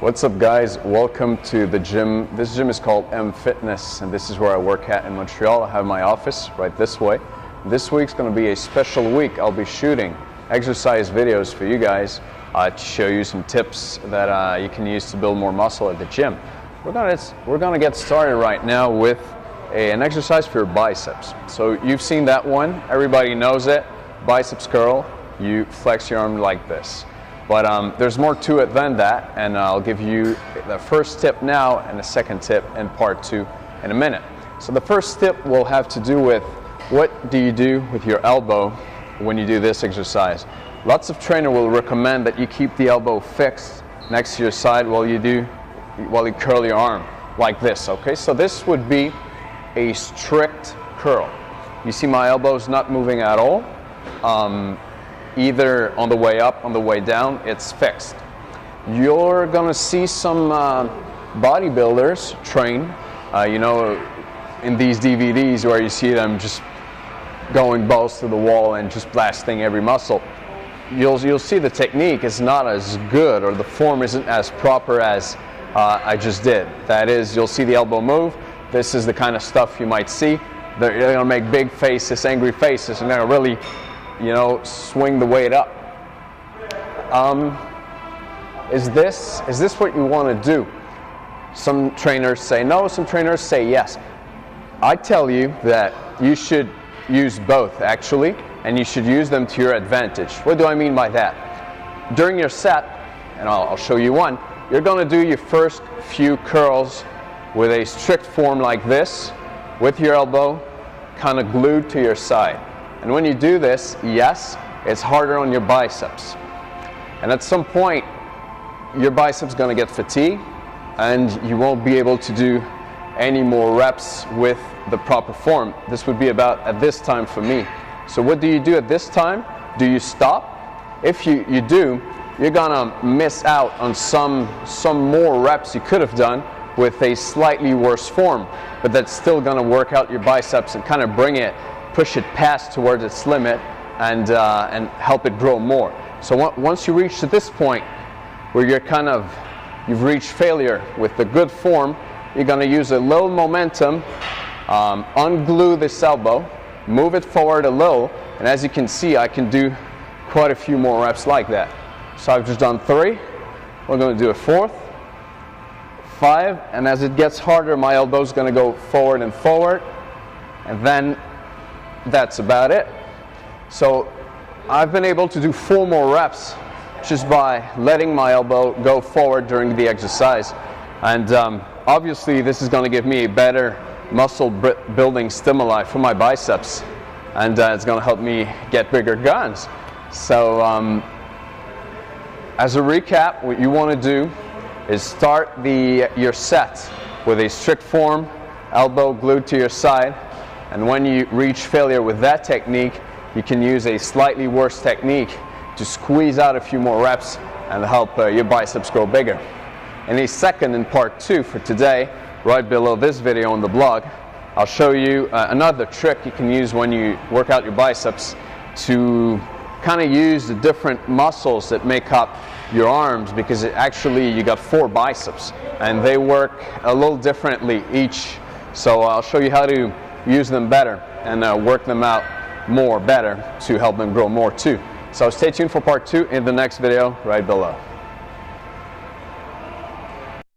What's up, guys? Welcome to the gym. This gym is called M Fitness, and this is where I work at in Montreal. I have my office right this way. This week's going to be a special week. I'll be shooting exercise videos for you guys to show you some tips that you can use to build more muscle at the gym. We're gonna get started right now with an exercise for your biceps. So you've seen that one. Everybody knows it. Biceps curl. You flex your arm like this. But there's more to it than that, and I'll give you the first tip now and the second tip in part 2 in a minute. So the first tip will have to do with what do you do with your elbow when you do this exercise. Lots of trainers will recommend that you keep the elbow fixed next to your side while you curl your arm like this, okay? So this would be a strict curl. You see my elbow's not moving at all. Either on the way up, on the way down, it's fixed. You're gonna see some bodybuilders train, you know, in these DVDs where you see them just going balls to the wall and just blasting every muscle. You'll see the technique is not as good, or the form isn't as proper as I just did. That is, you'll see the elbow move. This is the kind of stuff you might see. They're gonna make big faces, angry faces, and they're gonna really, you know, swing the weight up. Is this what you want to do? Some trainers say no, some trainers say yes. I tell you that you should use both, actually, and you should use them to your advantage. What do I mean by that? During your set, and I'll show you one, you're going to do your first few curls with a strict form like this, with your elbow kind of glued to your side. And when you do this, yes, it's harder on your biceps. And at some point, your biceps going to get fatigued, and you won't be able to do any more reps with the proper form. This would be about at this time for me. So what do you do at this time? Do you stop? If you do, you're gonna miss out on some more reps you could have done with a slightly worse form, but that's still gonna work out your biceps and kind of push it past towards its limit and help it grow more. So once you reach to this point where you've reached failure with the good form, you're gonna use a little momentum, unglue this elbow, move it forward a little, and as you can see, I can do quite a few more reps like that. So I've just done 3. We're gonna do a 4th, 5, and as it gets harder, my elbow's gonna go forward and forward, and then that's about it. So I've been able to do 4 more reps just by letting my elbow go forward during the exercise. And obviously this is going to give me a better muscle building stimuli for my biceps, and it's going to help me get bigger guns. So as a recap, what you want to do is start your set with a strict form, elbow glued to your side. And when you reach failure with that technique, you can use a slightly worse technique to squeeze out a few more reps and help your biceps grow bigger. In a second, in part 2 for today, right below this video on the blog, I'll show you another trick you can use when you work out your biceps to kind of use the different muscles that make up your arms, because you got 4 biceps and they work a little differently each. So I'll show you how to use them better and work them out better to help them grow more too. So stay tuned for part 2 in the next video right below.